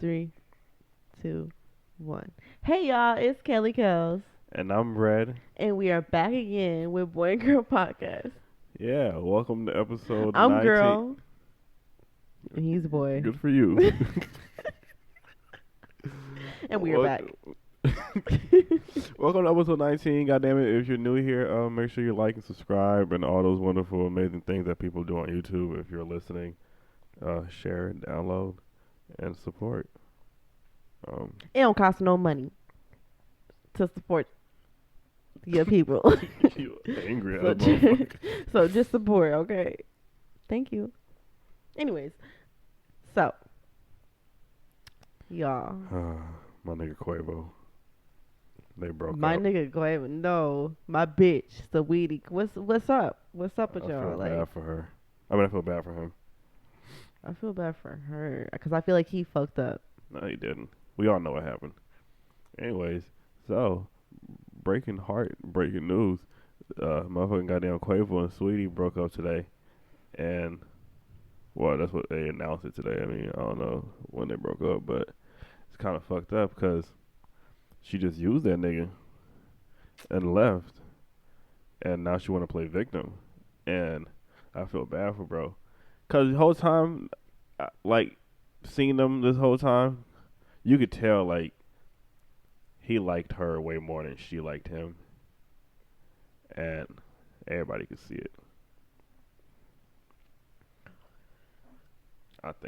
3, 2, 1. Hey y'all, it's Kelly Kells. And I'm Red. And we are back again with Boy Girl Podcast. Yeah, welcome to episode I'm 19. girl. And he's boy. Good for you. And we are back. Welcome to episode 19. Goddamn it, if you're new here, make sure you like and subscribe and all those wonderful, amazing things that people do on YouTube. If you're listening, share, download, and support. It don't cost no money to support your people. You angry so, at a motherfucker. So just support, okay? Thank you. Anyways, so y'all, my nigga Quavo. They broke my up. nigga Quavo, no, my bitch Saweetie. What's up? What's up with I y'all? feel bad for her. I feel bad for him. I feel bad for her because I feel like he fucked up. No, he didn't. We all know what happened. Anyways, so breaking news. Motherfucking goddamn Quavo and Saweetie broke up today, and well, that's what they announced it today. I mean, I don't know when they broke up, but it's kind of fucked up because she just used that nigga and left, and now she want to play victim, and I feel bad for bro, cause the whole time, like seeing them this whole time, you could tell like he liked her way more than she liked him, and everybody could see it.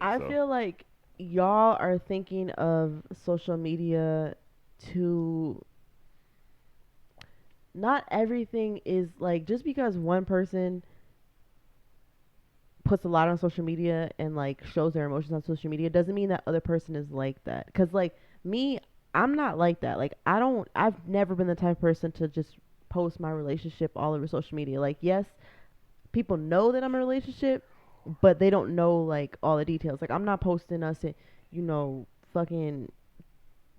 I feel like y'all are thinking of social media to not everything is like just because one person puts a lot on social media and like shows their emotions on social media doesn't mean that other person is like that. Cause like me, I'm not like that. Like I've never been the type of person to just post my relationship all over social media. Like yes, people know that I'm in a relationship, but they don't know like all the details. Like I'm not posting us in, fucking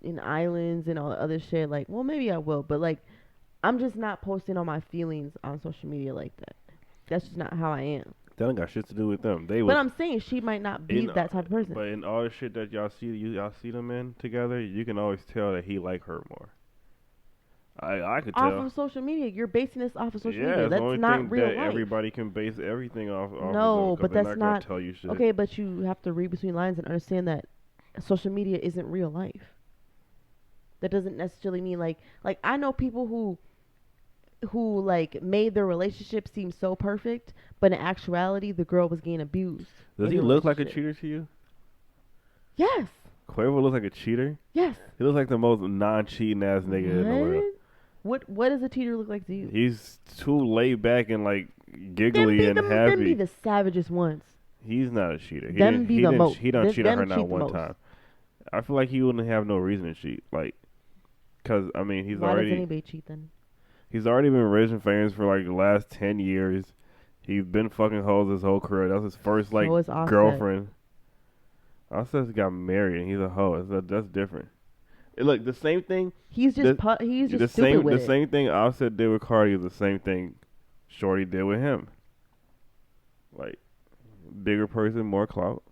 in islands and all the other shit. Like, well, maybe I will, but like I'm just not posting all my feelings on social media like that. That's just not how I am. That don't got shit to do with them. But I'm saying she might not be that type of person. But in all the shit that y'all see them in together, you can always tell that he like her more. I could tell. Off of social media, you're basing this off of social media. Yeah, That's the only not thing real that life. everybody can base everything off. No, of but they're that's not not. gonna tell you shit. Okay, but you have to read between lines and understand that social media isn't real life. That doesn't necessarily mean like I know people who like made their relationship seem so perfect, but in actuality the girl was getting abused. Does he look like a cheater to you? Yes. Quavo looks like a cheater? Yes. He looks like the most non-cheating ass nigga in the world. What does a cheater look like to you? He's too laid back and like giggly and happy. Them be the savagest ones. He's not a cheater. He done cheated on her not one time. I feel like he wouldn't have no reason to cheat. Like, cause I mean, Why does anybody cheat then? He's already been rich and famous for like the last 10 years. He's been fucking hoes his whole career. That's his first like girlfriend. Offset got married and he's a hoe. That's different. Look, the same thing. He's just stupid with it. The same thing Offset did with Cardi is the same thing Shorty did with him. Like, bigger person, more clout.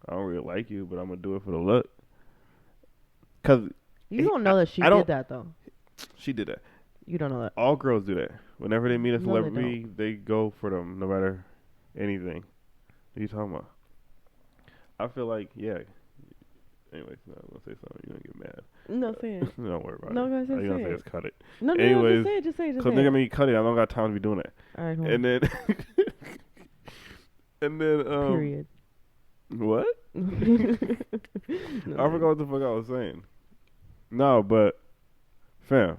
I don't really like you, but I'm gonna do it for the look. Cause you don't know that she did that though. She did that. You don't know that. All girls do that. Whenever they meet a celebrity, No, they go for them, no matter anything. What are you talking about? I feel like, yeah. Anyways, no, I'm gonna say something. You're gonna get mad. No, say it. Don't worry about no, it. No, say You're gonna say it's cut it. No, anyways, just say it. Cause they're gonna cut it. I don't got time to be doing that. All right, and then, period. What? No, I forgot what the fuck I was saying. No, but fam,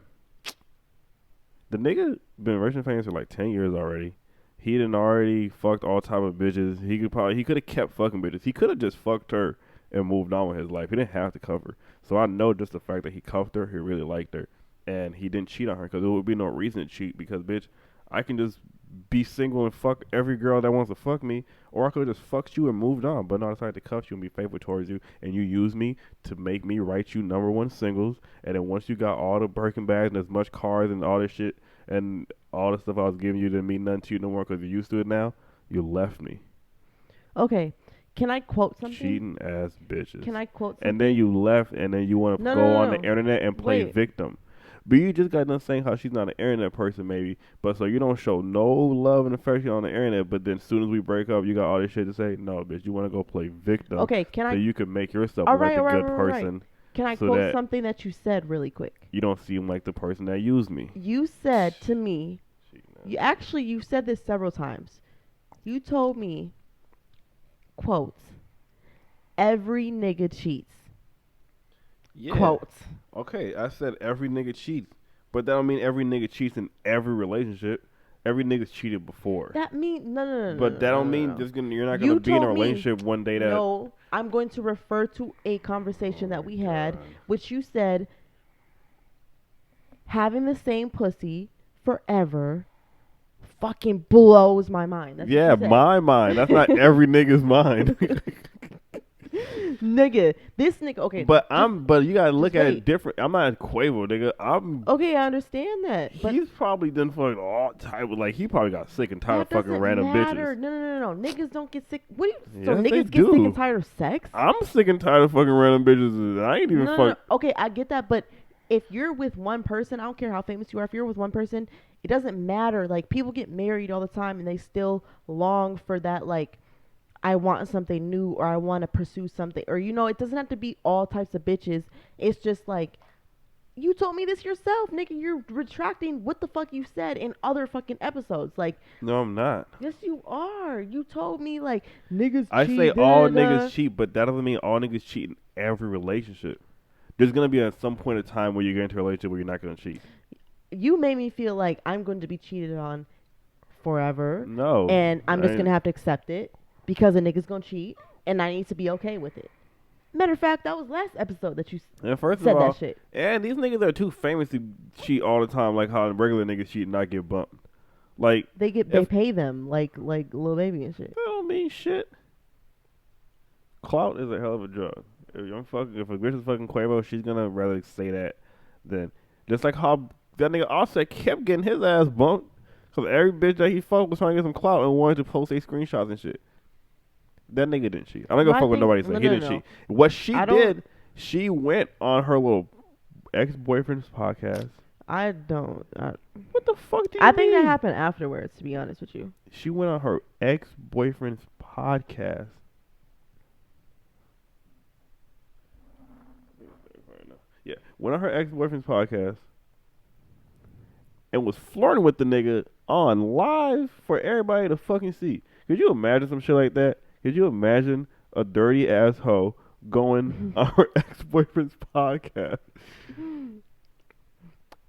the nigga been rich and famous for like 10 years already. He done already fucked all type of bitches. He could have kept fucking bitches. He could have just fucked her and moved on with his life. He didn't have to cuff her. So I know just the fact that he cuffed her, he really liked her, and he didn't cheat on her because there would be no reason to cheat. Because bitch, I can just be single and fuck every girl that wants to fuck me, or I could have just fucked you and moved on. But no, I decided to cuff you and be faithful towards you, and you use me to make me write you #1 singles. And then once you got all the Birkin bags and as much cars and all this shit and all the stuff I was giving you didn't mean nothing to you no more because you're used to it now, you left me. Okay, Can I quote something? Cheating ass bitches. Can I quote something? And then you left, and then you want to go on the internet and play victim. But you just got done saying how she's not an internet person, maybe. But so you don't show no love and affection on the internet. But then as soon as we break up, you got all this shit to say. No, bitch, you want to go play victim. Okay, can so you can make yourself look like a good person. Right. Can I quote something that you said really quick? You don't seem like the person that used me. You said to me, you said this several times. You told me, quotes, every nigga cheats. Yeah. Quotes. Okay, I said every nigga cheats, but that don't mean every nigga cheats in every relationship. Every nigga's cheated before. That mean no. But that don't mean you're not gonna be in a relationship one day that. No, I'm going to refer to a conversation that we had, which you said having the same pussy forever fucking blows my mind. That's my mind. That's not every nigga's mind. Nigga, this nigga. Okay, but you gotta look at it different. I'm not Quavo, nigga. Okay, I understand that. He's probably done fucking all type of he probably got sick and tired of fucking random bitches. No. Niggas don't get sick. What do you? So niggas get sick and tired of sex? I'm sick and tired of fucking random bitches. I ain't even fuck. No. Okay, I get that, but if you're with one person, I don't care how famous you are. If you're with one person, it doesn't matter. Like people get married all the time, and they still long for that I want something new, or I want to pursue something, or it doesn't have to be all types of bitches. It's just you told me this yourself, nigga. You're retracting what the fuck you said in other fucking episodes. No, I'm not. Yes, you are. You told me niggas. I say all niggas cheat, but that doesn't mean all niggas cheat in every relationship. There's gonna be at some point in time where you get into a relationship where you're not gonna cheat. You made me feel like I'm going to be cheated on forever. No, and I'm just gonna have to accept it. Because a nigga's gonna cheat, and I need to be okay with it. Matter of fact, that was last episode that you said that shit. And these niggas are too famous to cheat all the time, like how regular niggas cheat and not get bumped. They pay them like Lil Baby and shit. That don't mean shit. Clout is a hell of a drug. If a bitch is fucking Quavo, she's gonna rather say that than just like how that nigga Offset kept getting his ass bumped because every bitch that he fucked was trying to get some clout and wanted to post their screenshots and shit. That nigga didn't cheat. I'm not gonna fuck with nobody saying he didn't cheat. What she did, she went on her little ex-boyfriend's podcast. What the fuck do you mean? I think that happened afterwards, to be honest with you. She went on her ex-boyfriend's podcast. Yeah, went on her ex-boyfriend's podcast and was flirting with the nigga on live for everybody to fucking see. Could you imagine some shit like that? Could you imagine a dirty ass hoe going on her ex-boyfriend's podcast?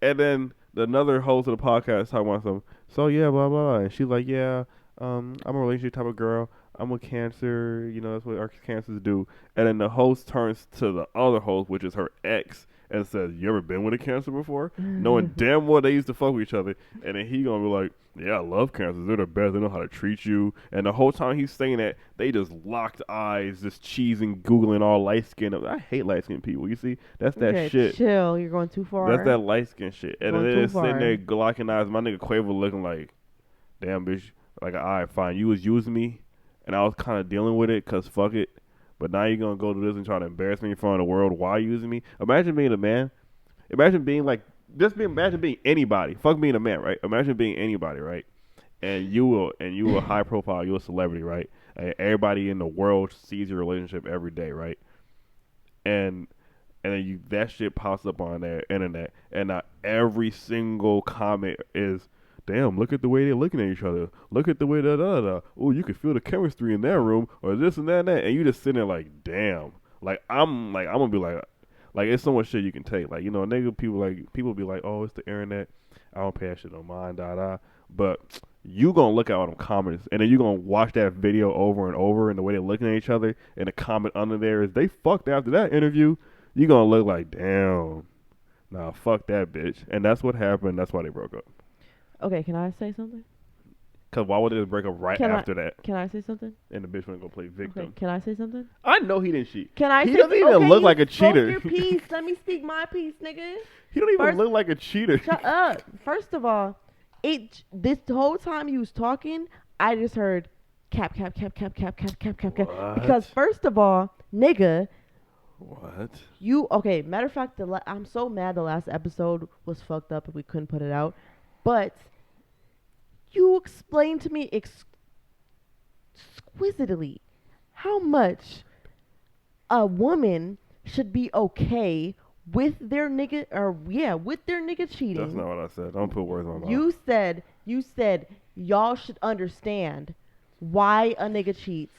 And then another host of the podcast talking about something. So yeah, blah, blah, blah. And she's like, yeah, I'm a relationship type of girl. I'm with Cancer. That's what our cancers do. And then the host turns to the other host, which is her ex, and says, you ever been with a Cancer before? Knowing damn well they used to fuck with each other. And then he gonna be like, yeah, I love Cancers. They're the best. They know how to treat you. And the whole time he's saying that, they just locked eyes, just cheesing, Googling all light-skinned. I hate light-skinned people. You see? That's that shit. Chill. You're going too far. That's that light-skinned shit. And then it's sitting there locking eyes. My nigga Quavo looking like, damn, bitch. All right, fine. You was using me, and I was kind of dealing with it because fuck it. But now you're going to go to this and try to embarrass me in front of the world while using me? Imagine being a man. Imagine being imagine being anybody. Fuck being a man, right? Imagine being anybody, right? And you a high profile, you're a celebrity, right? And everybody in the world sees your relationship every day, right? And then that shit pops up on the internet, and now every single comment is, damn, look at the way they're looking at each other. Look at the way da. Oh, you can feel the chemistry in that room, or this and that, and you just sitting there like, damn. I'm gonna be like it's so much shit you can take. Nigga, people be like, oh, it's the internet. I don't pay that shit no mind, da. But you gonna look at all them comments, and then you gonna watch that video over and over, and the way they're looking at each other, and the comment under there is, they fucked after that interview. You gonna look like, damn. Nah, fuck that bitch. And that's what happened. That's why they broke up. Okay, can I say something? Because why would they break up after that? Can I say something? And the bitch went to go play victim. Okay, can I say something? I know he didn't cheat. Can I he say doesn't even look like a cheater. Your piece. Let me speak my piece, nigga. He don't even look like a cheater. Shut up. First of all, this whole time he was talking, I just heard Cap, cap, cap, cap, cap, cap, cap, cap, cap. What? Because first of all, nigga, What? okay, matter of fact, I'm so mad the last episode was fucked up and we couldn't put it out. But you explained to me exquisitely how much a woman should be okay with their nigga, with their nigga cheating. That's not what I said. Don't put words in my mouth. You said y'all should understand why a nigga cheats,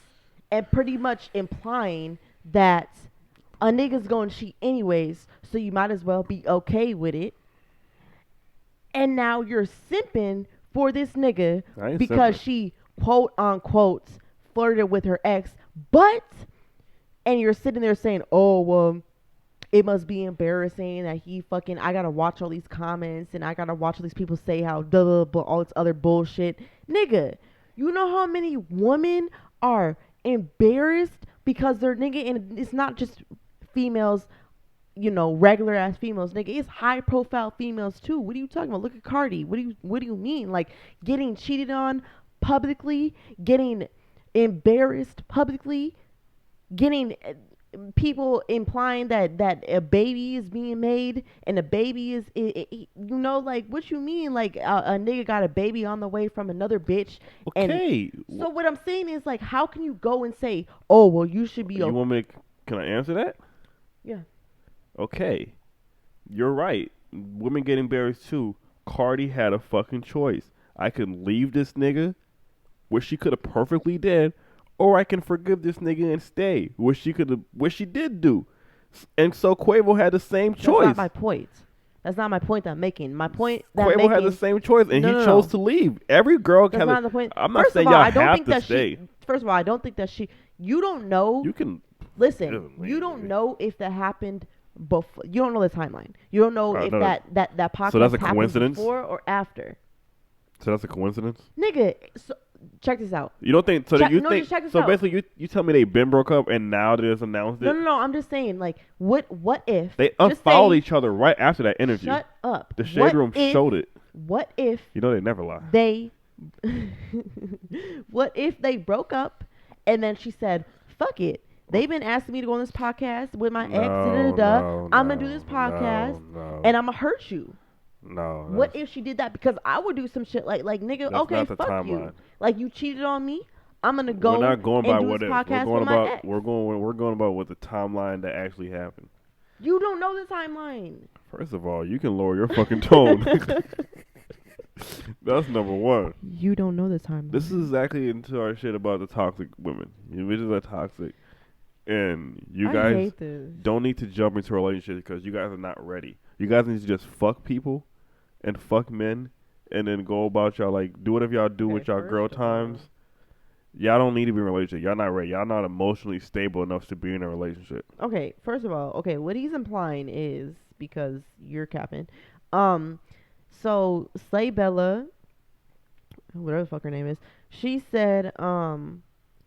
and pretty much implying that a nigga's gonna cheat anyways, so you might as well be okay with it. And now you're simping for this nigga because she quote unquote flirted with her ex, and you're sitting there saying, oh, well, it must be embarrassing that I gotta watch all these comments and I gotta watch all these people say how all this other bullshit. Nigga, you know how many women are embarrassed because they're nigga, and it's not just females, regular ass females, nigga. It's high profile females too. What are you talking about? Look at Cardi. What do you mean? Like, getting cheated on publicly, getting embarrassed publicly, getting people implying that a baby is being made and a baby is, like, what you mean? Like, a nigga got a baby on the way from another bitch. Okay. And so what I'm saying is, like, how can you go and say, oh, well, you should be You want me to, can I answer that? Yeah. Okay. You're right. Women get embarrassed too. Cardi had a fucking choice. I can leave this nigga, which she could have perfectly did, or I can forgive this nigga and stay, which she did do. And so Quavo had the same choice. That's not my point. That's not my point that I'm making. My point that Quavo had the same choice, and he chose to leave. Every girl That's not the point. I'm not saying y'all have to stay. First of all, I don't think that you don't know. You can listen. You don't know if that happened before. You don't know the timeline. You don't know if that podcast so that's a happened coincidence? before or after. So that's a coincidence? Nigga, so check this out. You don't think so? Just check this out. Basically, you tell me they been broke up and now they just announced it. No. I'm just saying, like, what if they unfollowed each other right after that interview? Shut up. The Shade Room showed it. What if they never lie? What if they broke up and then she said, "Fuck it. They've been asking me to go on this podcast with my ex. I'm gonna do this podcast and I'm gonna hurt you." No. What if she did that? Because I would do some shit like nigga, okay, fuck timeline. You. Like, you cheated on me. I'm gonna go. We're not going by what if. We're going about what the timeline that actually happened. You don't know the timeline. First of all, you can lower your fucking tone. That's number one. You don't know the timeline. This is exactly into our shit about the toxic women. You bitches are toxic, and you guys don't need to jump into a relationship because you guys are not ready. You guys need to just fuck people and fuck men, and then go about y'all, like, do whatever y'all do with y'all girl times. Y'all don't need to be in a relationship. Y'all not ready. Y'all not emotionally stable enough to be in a relationship. Okay, first of all, what he's implying is, because you're capping, so Slay Bella, whatever the fuck her name is, she said,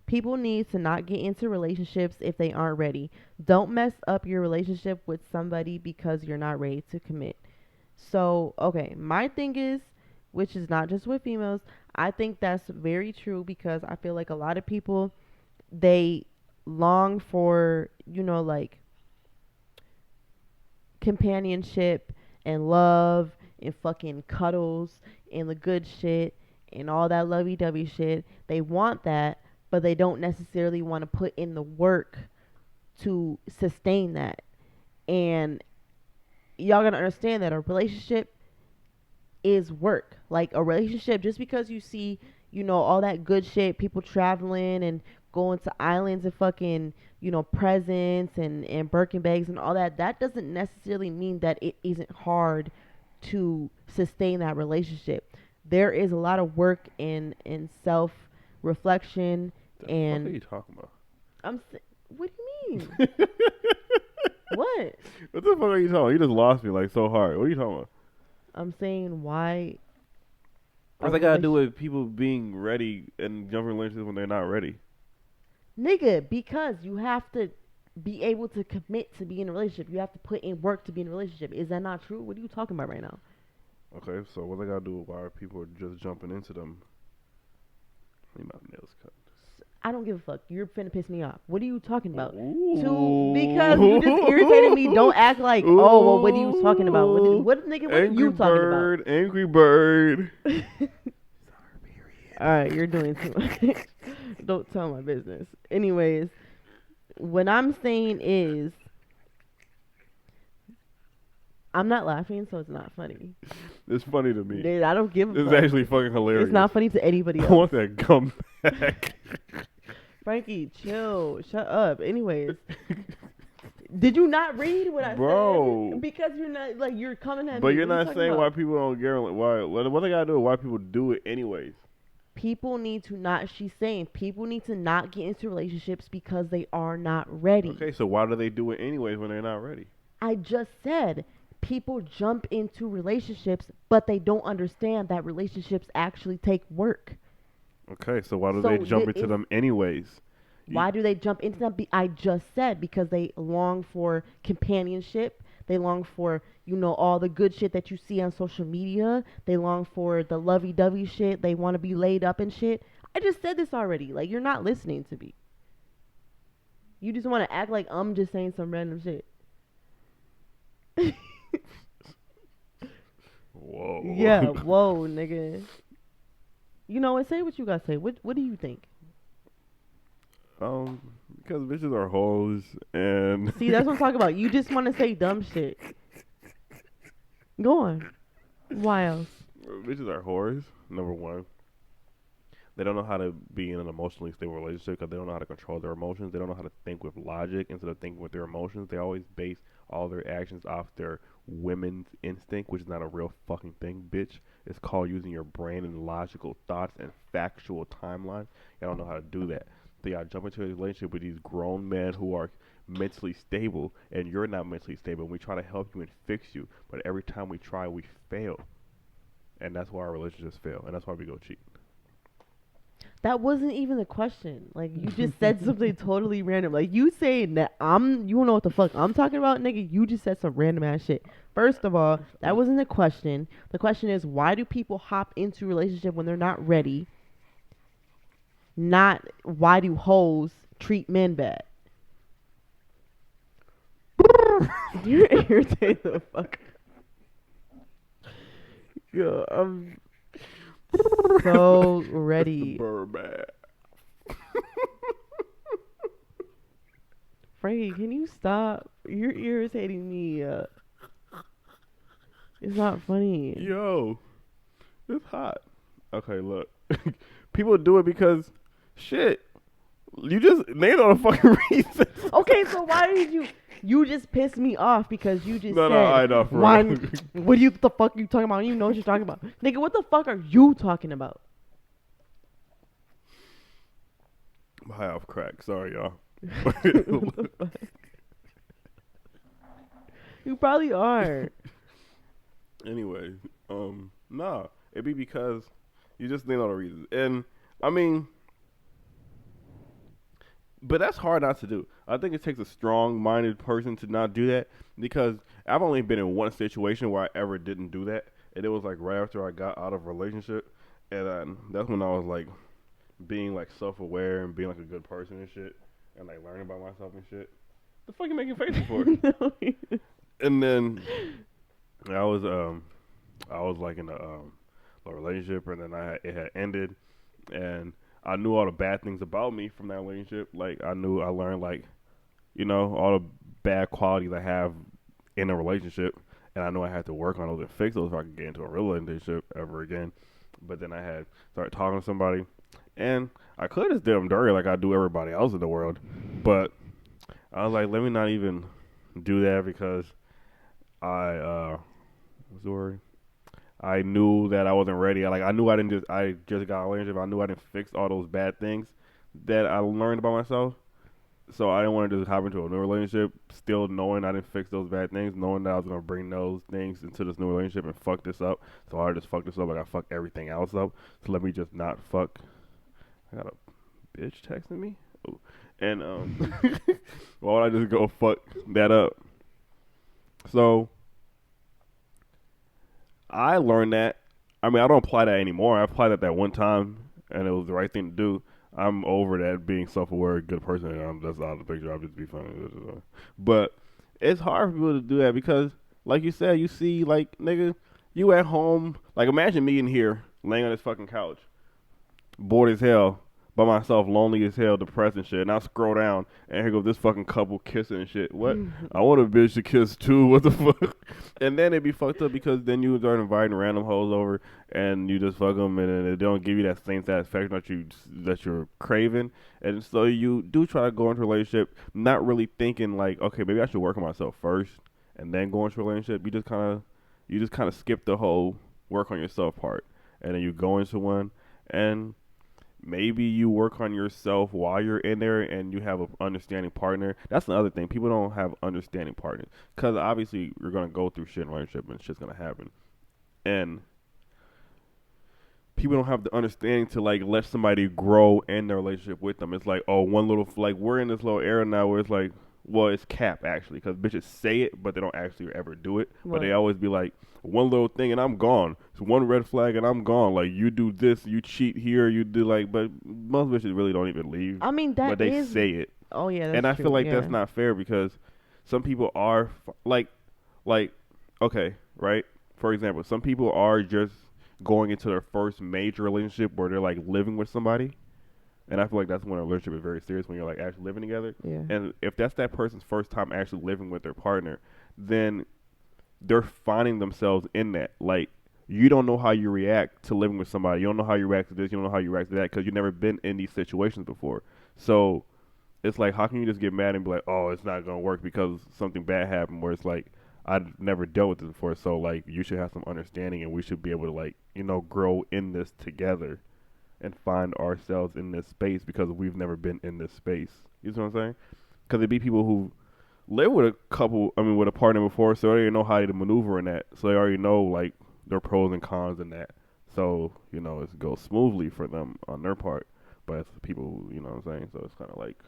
people need to not get into relationships if they aren't ready. Don't mess up your relationship with somebody because you're not ready to commit. So, okay, my thing is, which is not just with females, I think that's very true, because I feel like a lot of people, they long for, like, companionship and love and fucking cuddles and the good shit and all that lovey-dovey shit. They want that, but they don't necessarily want to put in the work to sustain that. And y'all gotta understand that a relationship is work. Like, a relationship, just because you see, all that good shit, people traveling and going to islands and fucking, presents and Birkin bags and all that, that doesn't necessarily mean that it isn't hard to sustain that relationship. There is a lot of work in self-reflection. And what are you talking about? What do you mean? What? What the fuck are you talking about? You just lost me, like, so hard. What are you talking about? I'm saying, why? What's that got to do with people being ready and jumping in relationships when they're not ready? Nigga, because you have to be able to commit to be in a relationship. You have to put in work to be in a relationship. Is that not true? What are you talking about right now? Okay, so what they got to do with why people are just jumping into them? I need my nails cut. I don't give a fuck. You're finna piss me off. What are you talking about? Ooh. Because you just irritated me. Don't act like, oh, well, what are you talking about? What nigga, what are you talking about? Angry Bird. All right, you're doing too much. Don't tell my business. Anyways, what I'm saying is, I'm not laughing, so it's not funny. It's funny to me. Dude, I don't give a fuck. It's actually fucking hilarious. It's not funny to anybody else. I want that come back. Frankie, chill. Shut up. Anyways. Did you not read what I said? Because you're not, like, you're coming at me. But you're not saying why people don't get, why, what they gotta do, why people do it anyways. People need to not, she's saying, people need to not get into relationships because they are not ready. Okay, so why do they do it anyways when they're not ready? I just said, people jump into relationships, but they don't understand that relationships actually take work. Okay, so why do they jump into them anyways? Why do they jump into them? I just said because they long for companionship. They long for, you know, all the good shit that you see on social media. They long for the lovey-dovey shit. They want to be laid up and shit. I just said this already. Like, you're not listening to me. You just want to act like I'm just saying some random shit. Whoa. Yeah, whoa, nigga. You know what? Say what you gotta say. What do you think? Because bitches are hoes and see, that's what I'm talking about. You just want to say dumb shit. Go on. Why else? Bitches are whores. Number one, they don't know how to be in an emotionally stable relationship because they don't know how to control their emotions. They don't know how to think with logic instead of thinking with their emotions. They always base all their actions off their women's instinct, which is not a real fucking thing, bitch. It's called using your brain and logical thoughts and factual timeline. Y'all don't know how to do that. So y'all jump into a relationship with these grown men who are mentally stable, and you're not mentally stable. And we try to help you and fix you, but every time we try, we fail. And that's why our relationships fail, and that's why we go cheat. That wasn't even the question. Like, you just said something totally random. Like, you saying that you don't know what the fuck I'm talking about, nigga. You just said some random ass shit. First of all, that wasn't the question. The question is, why do people hop into a relationship when they're not ready? Not, why do hoes treat men bad? You're irritated the fuck. Yo, I'm so ready. Frankie, can you stop? You're irritating me. It's not funny. Yo, it's hot. Okay, look. People do it because, shit, you just named all the fucking reasons. Okay, so why did you just pissed me off because you just said, I know, for real. What the fuck you talking about? I don't even know what you're talking about. Nigga, what the fuck are you talking about? I'm high off crack. Sorry, y'all. You probably are. Anyway, nah, it'd be because you just named all the reasons. And, I mean, but that's hard not to do. I think it takes a strong-minded person to not do that because I've only been in one situation where I ever didn't do that, and it was like right after I got out of a relationship, and that's when I was like being like self-aware and being like a good person and shit, and like learning about myself and shit. The fuck you making faces for? No. And then I was like in a relationship, and then it had ended, and I knew all the bad things about me from that relationship. Like, I learned, like, you know, all the bad qualities I have in a relationship. And I knew I had to work on those and fix those so I could get into a real relationship ever again. But then I had started talking to somebody. And I could just did them dirty like I do everybody else in the world. But I was like, let me not even do that because I knew that I wasn't ready. I knew I just got a relationship. I knew I didn't fix all those bad things that I learned about myself. So I didn't want to just hop into a new relationship, still knowing I didn't fix those bad things, knowing that I was going to bring those things into this new relationship and fuck this up. So I just fucked this up like I fucked everything else up. So let me just not fuck. I got a bitch texting me. Ooh. And why would I just go fuck that up? So I learned that. I mean, I don't apply that anymore. I applied that one time, and it was the right thing to do. I'm over that being self-aware, good person. And that's out of the picture. I'll just be funny. But it's hard for people to do that because, like you said, you see, like, nigga, you at home. Like, imagine me in here, laying on this fucking couch, bored as hell, by myself, lonely as hell, depressed and shit. And I scroll down, and here goes this fucking couple kissing and shit. What? I want a bitch to kiss too. What the fuck? And then it'd be fucked up because then you start inviting random hoes over, and you just fuck them, and then they don't give you that same satisfaction that you're craving. And so you do try to go into a relationship, not really thinking like, okay, maybe I should work on myself first, and then go into a relationship. You just kind of skip the whole work on yourself part, and then you go into one, and maybe you work on yourself while you're in there and you have an understanding partner. That's another thing. People don't have understanding partners because obviously you're going to go through shit in a relationship and shit's going to happen. And people don't have the understanding to, like, let somebody grow in their relationship with them. It's like, oh, one little, like, we're in this little era now where it's like, well, it's cap, actually, because bitches say it, but they don't actually ever do it. Right. But they always be like, one little thing and I'm gone. It's one red flag and I'm gone. Like, you do this, you cheat here, you do, like, but most bitches really don't even leave. I mean, that but they say it. Oh, yeah, that's and I true. feel like yeah. That's not fair because some people are, like, okay, right? For example, some people are just going into their first major relationship where they're, like, living with somebody. And I feel like that's when a relationship is very serious, when you're, like, actually living together. Yeah. And if that's that person's first time actually living with their partner, then they're finding themselves in that. Like, you don't know how you react to living with somebody. You don't know how you react to this. You don't know how you react to that because you've never been in these situations before. So it's like, how can you just get mad and be like, oh, it's not going to work because something bad happened, where it's like, I've never dealt with this before. So, like, you should have some understanding and we should be able to, like, grow in this together and find ourselves in this space because we've never been in this space. You know what I'm saying? Because there'd be people who live with with a partner before, so they already know how to maneuver in that. So they already know, like, their pros and cons in that. So, it goes smoothly for them on their part. But it's people who, you know what I'm saying? So it's kind of like,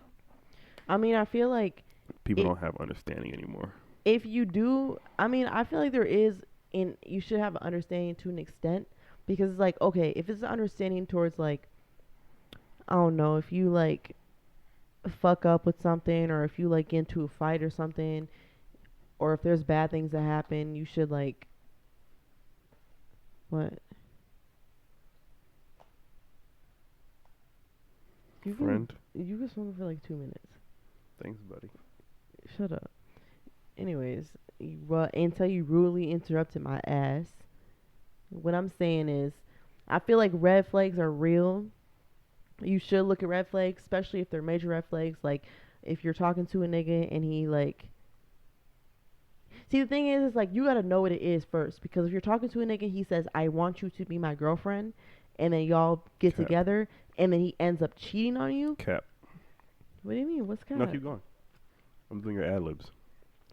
I mean, I feel like people don't have understanding anymore. If you do, I mean, I feel like there is, and you should have an understanding to an extent. Because it's like, okay, if it's an understanding towards, like, I don't know, if you, like, fuck up with something, or if you, like, get into a fight or something, or if there's bad things that happen, you should, like, what? Friend? You can smoke for, like, 2 minutes. Thanks, buddy. Shut up. Anyways, until you rudely interrupted my ass. What I'm saying is, I feel like red flags are real. You should look at red flags, especially if they're major red flags. Like, if you're talking to a nigga and he, like... See, the thing is like, you gotta know what it is first. Because if you're talking to a nigga and he says, I want you to be my girlfriend, and then y'all get together, and then he ends up cheating on you... Cap. What do you mean? What's cap? No, keep going. I'm doing your ad-libs.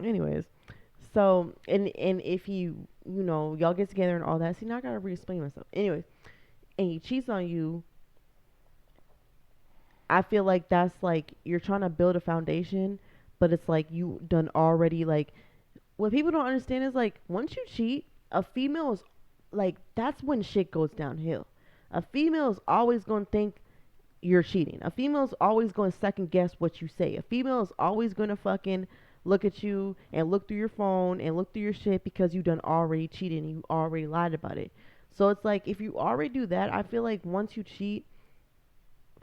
Anyways... So, and if y'all get together and all that. See, now I gotta re-explain myself. Anyways, and he cheats on you, I feel like that's like, you're trying to build a foundation, but it's like you done already, like, what people don't understand is, like, once you cheat, a female is, like, that's when shit goes downhill. A female is always going to think you're cheating. A female is always going to second guess what you say. A female is always going to fucking look at you and look through your phone and look through your shit because you done already cheated and you already lied about it. So it's like, if you already do that, I feel like once you cheat,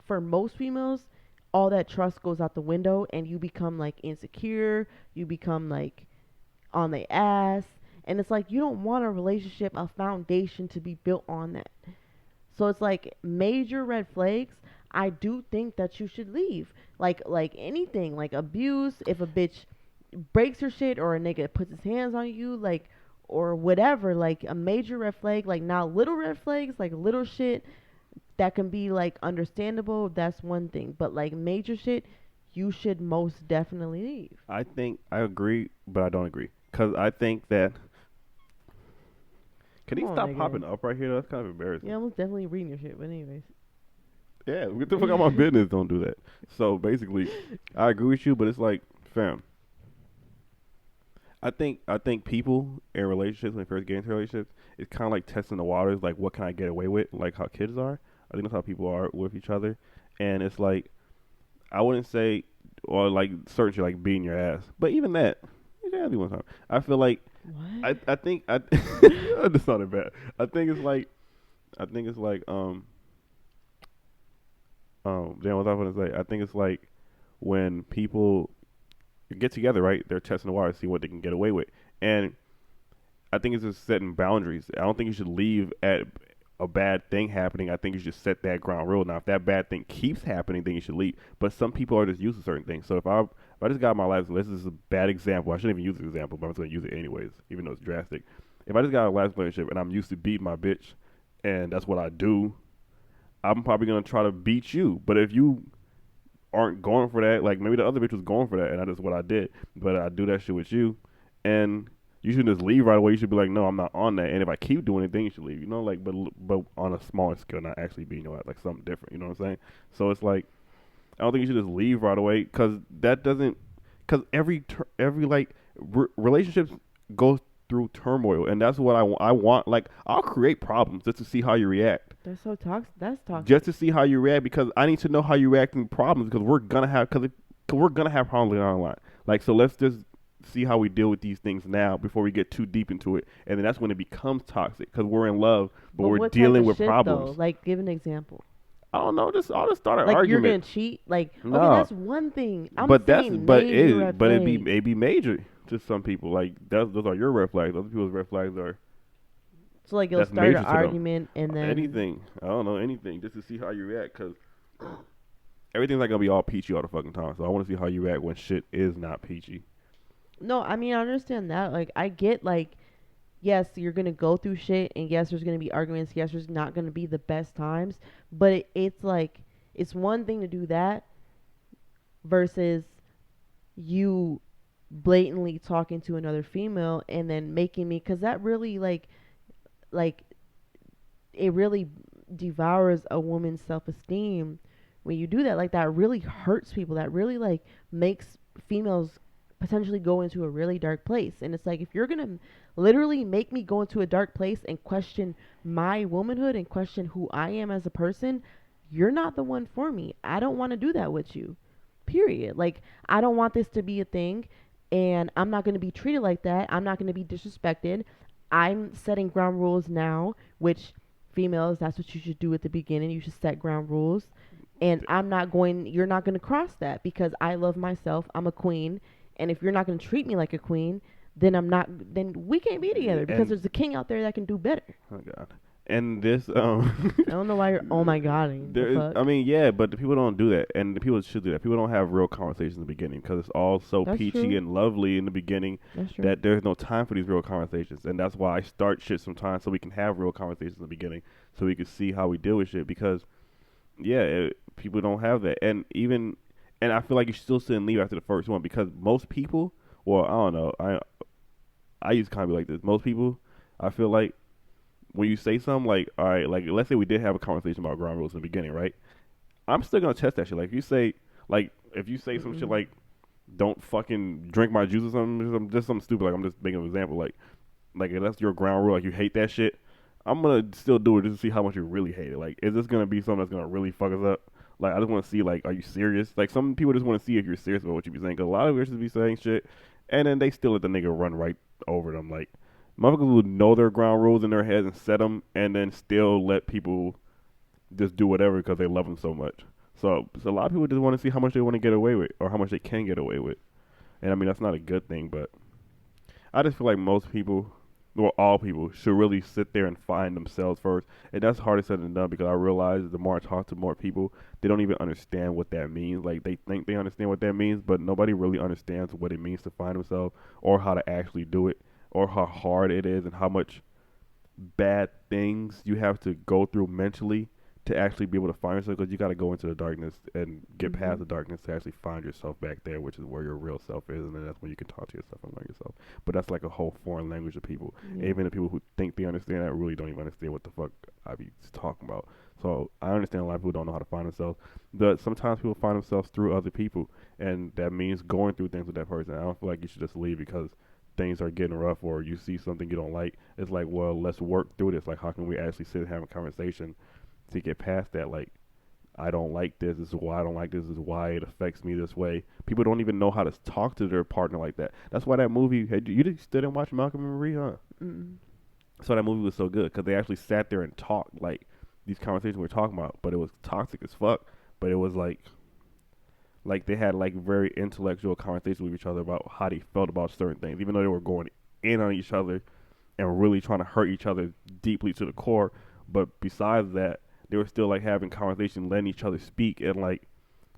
for most females, all that trust goes out the window and you become, like, insecure. You become, like, on the ass. And it's like, you don't want a relationship, a foundation to be built on that. So it's like, major red flags, I do think that you should leave. Like anything, like abuse, if a bitch breaks her shit, or a nigga puts his hands on you, like, or whatever, like, a major red flag. Like, now little red flags, like little shit that can be, like, understandable, that's one thing. But, like, major shit, you should most definitely leave. I think I agree, but I don't agree. Because I think that... Can he stop popping up right here? That's kind of embarrassing. Yeah, I'm definitely reading your shit, but anyways. Yeah, get the fuck out of my business. Don't do that. So, basically, I agree with you, but it's like, fam, I think people in relationships, when they first get into relationships, it's kind of like testing the waters, like, what can I get away with, like how kids are. I think that's how people are with each other. and it's like I wouldn't say or like certain shit like beating your ass, but even that, yeah, one time. I feel like What? I think I that's not bad. I think it's like I think it's like damn, what was I gonna say? I think it's like when people get together, right? They're testing the water, see what they can get away with, and I think it's just setting boundaries. I don't think you should leave at a bad thing happening. I think you should set that ground rule. Now, if that bad thing keeps happening, then you should leave. But some people are just used to certain things. So if I just got my life, this is a bad example. I shouldn't even use this example, but I'm just gonna use it anyways, even though it's drastic. If I just got a last relationship and I'm used to beating my bitch, and that's what I do, I'm probably gonna try to beat you. But if you aren't going for that, like maybe the other bitch was going for that, and that's what I did. But I do that shit with you, and you shouldn't just leave right away. You should be like, no, I'm not on that. And if I keep doing it, then you should leave. You know, like but on a smaller scale, not actually being your like something different. You know what I'm saying? So it's like I don't think you should just leave right away because that doesn't because every like relationships go through turmoil, and that's what I want. Like I'll create problems just to see how you react. That's so toxic. That's toxic. Just to see how you react because I need to know how you react in problems because we're gonna have problems later on in line. Like so, let's just see how we deal with these things now before we get too deep into it, and then that's when it becomes toxic because we're in love but we're what dealing type of with shit, problems. though? Like, give an example. I don't know. I'll just start an Like you're gonna argument. cheat. Like okay, No, that's one thing. I'm but saying major red flags. it'd be major to some people. Like those are your red flags. Other people's red flags are So like you'll that's start major an to them. argument and then Anything. I don't know anything just to see how you react because everything's not gonna be all peachy all the fucking time. So I want to see how you react when shit is not peachy. no, I mean I understand that. Like I get like yes, you're gonna go through shit and yes there's gonna be arguments, yes there's not gonna be the best times. But it's like it's one thing to do that versus you blatantly talking to another female and then making me because that really like it really devours a woman's self-esteem when you do that. Like that really hurts people, that really like makes females potentially go into a really dark place. And it's like if you're gonna literally make me go into a dark place and question my womanhood and question who I am as a person, you're not the one for me. I don't want to do that with you, period. Like I don't want this to be a thing, and I'm not going to be treated like that. I'm not going to be disrespected. I'm setting ground rules now, which females, that's what you should do at the beginning. You should set ground rules. And you're not going to cross that because I love myself. I'm a queen. And if you're not going to treat me like a queen, then we can't be together because there's a king out there that can do better. Oh God. And this I don't know why you're oh my god. there is, I mean, yeah, but the people don't do that, and the people should do that. People don't have real conversations in the beginning because it's all so That's peachy true. and lovely in the beginning That's true. that there's no time for these real conversations, and that's why I start shit sometimes so we can have real conversations in the beginning, so we can see how we deal with shit. Because yeah, people don't have that, and I feel like you still shouldn't leave after the first one because most people, well, I don't know, I used to kind of be like this. Most people, I feel like when you say something like, all right, like let's say we did have a conversation about ground rules in the beginning, right? I'm still gonna test that shit. Like if you say some shit like, don't fucking drink my juice or something, just something stupid. Like I'm just making an example. Like if that's your ground rule, like you hate that shit, I'm gonna still do it just to see how much you really hate it. Like, is this gonna be something that's gonna really fuck us up? Like, I just want to see, like, are you serious? Like, some people just want to see if you're serious about what you be saying. Cause a lot of bitches be saying shit, and then they still let the nigga run right over them. Like, motherfuckers would know their ground rules in their heads and set them, and then still let people just do whatever because they love them so much. So a lot of people just want to see how much they want to get away with, or how much they can get away with. And I mean, that's not a good thing, but I just feel like most people, well, all people, should really sit there and find themselves first. And that's harder said than done because I realize the more I talk to more people, they don't even understand what that means. Like, they think they understand what that means, but nobody really understands what it means to find themselves or how to actually do it or how hard it is and how much bad things you have to go through mentally to actually be able to find yourself, because you got to go into the darkness and get past the darkness to actually find yourself back there, which is where your real self is, and then that's when you can talk to yourself and learn yourself. But that's like a whole foreign language to people. Even the people who think they understand that really don't even understand what the fuck I be talking about. So I understand a lot of people don't know how to find themselves, but sometimes people find themselves through other people, and that means going through things with that person. I don't feel like you should just leave because things are getting rough or you see something you don't like. It's like, well, let's work through this. Like, how can we actually sit and have a conversation to get past that? Like, I don't like this. This is why I don't like this. This is why it affects me this way. People don't even know how to talk to their partner like that. That's why that movie. You didn't watch Malcolm and Marie, huh? Mm. So that movie was so good because they actually sat there and talked like these conversations we're talking about. But it was toxic as fuck. But it was like they had like very intellectual conversations with each other about how they felt about certain things, even though they were going in on each other and really trying to hurt each other deeply to the core. But besides that, they were still like having conversation, letting each other speak, and like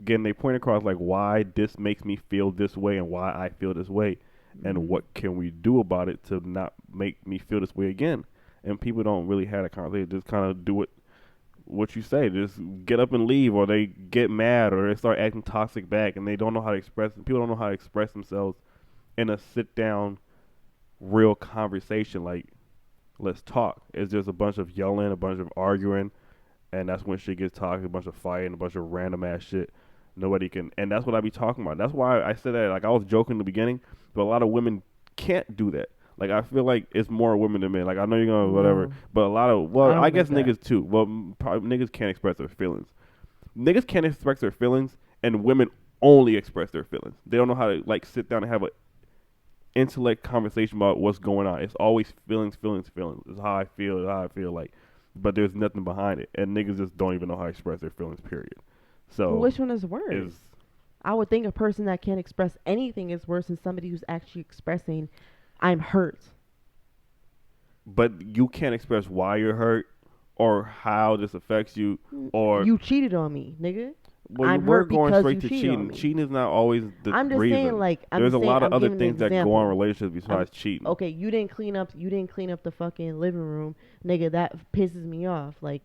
getting their point across, like why this makes me feel this way and why I feel this way, and what can we do about it to not make me feel this way again. And people don't really have a conversation; just kind of do it. What you say, just get up and leave, or they get mad, or they start acting toxic back, and they don't know how to express. People don't know how to express themselves in a sit down, real conversation. Like, let's talk. It's just a bunch of yelling, a bunch of arguing, and that's when shit gets toxic, a bunch of fighting, a bunch of random ass shit. Nobody can, and that's what I be talking about. That's why I said that. Like, I was joking in the beginning, but a lot of women can't do that. Like, I feel like it's more women than men. Like, I know you're gonna whatever, but a lot of I guess niggas too. Well, probably niggas can't express their feelings. Niggas can't express their feelings, and women only express their feelings. They don't know how to like sit down and have a intellect conversation about what's going on. It's always feelings, feelings, feelings. It's how I feel. It's how I feel like, but there's nothing behind it, and niggas just don't even know how to express their feelings. Period. So Well, which one is worse? I would think a person that can't express anything is worse than somebody who's actually expressing, "I'm hurt." But you can't express why you're hurt or how this affects you, or you cheated on me, nigga. Well, I'm we're hurt going because straight you to cheated cheating. on me. Cheating is not always the I'm just reason. saying, like, there's a lot of other things that go on relationships besides cheating. Okay, you didn't clean up the fucking living room, nigga. That pisses me off. Like,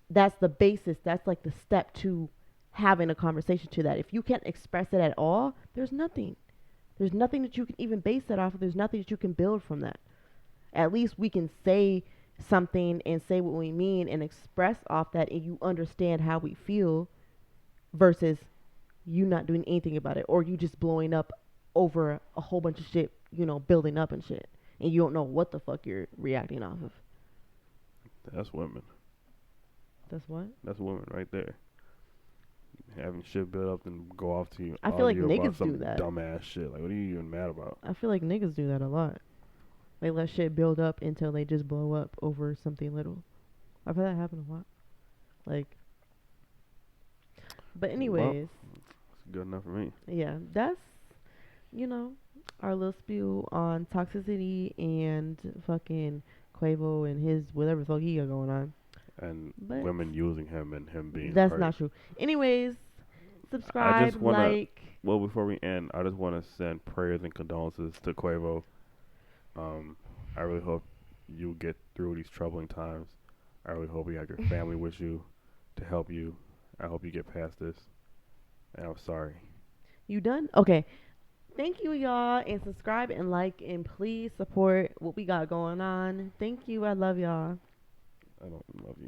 that's the basis. That's like the step to having a conversation to that. If you can't express it at all, there's nothing. There's nothing that you can even base that off of. There's nothing that you can build from that. At least we can say something and say what we mean and express off that, and you understand how we feel versus you not doing anything about it, or you just blowing up over a whole bunch of shit, building up and shit, and you don't know what the fuck you're reacting off of. That's women. That's what? That's women right there. Having shit build up and go off to you. I feel like niggas do that. Dumbass shit. Like, what are you even mad about? I feel like niggas do that a lot. They let shit build up until they just blow up over something little. I've had that happen a lot. Like, but anyways. Well, it's good enough for me. Yeah, that's, our little spiel on toxicity and fucking Quavo and his whatever the fuck he got going on. And women using him and him being That's hurt. not true. Anyways, subscribe, like. Well, before we end, I just want to send prayers and condolences to Quavo. I really hope you get through these troubling times. I really hope you have your family with you to help you. I hope you get past this. And I'm sorry. You done? Okay. Thank you, y'all. And subscribe and like and please support what we got going on. Thank you. I love y'all. I don't love you.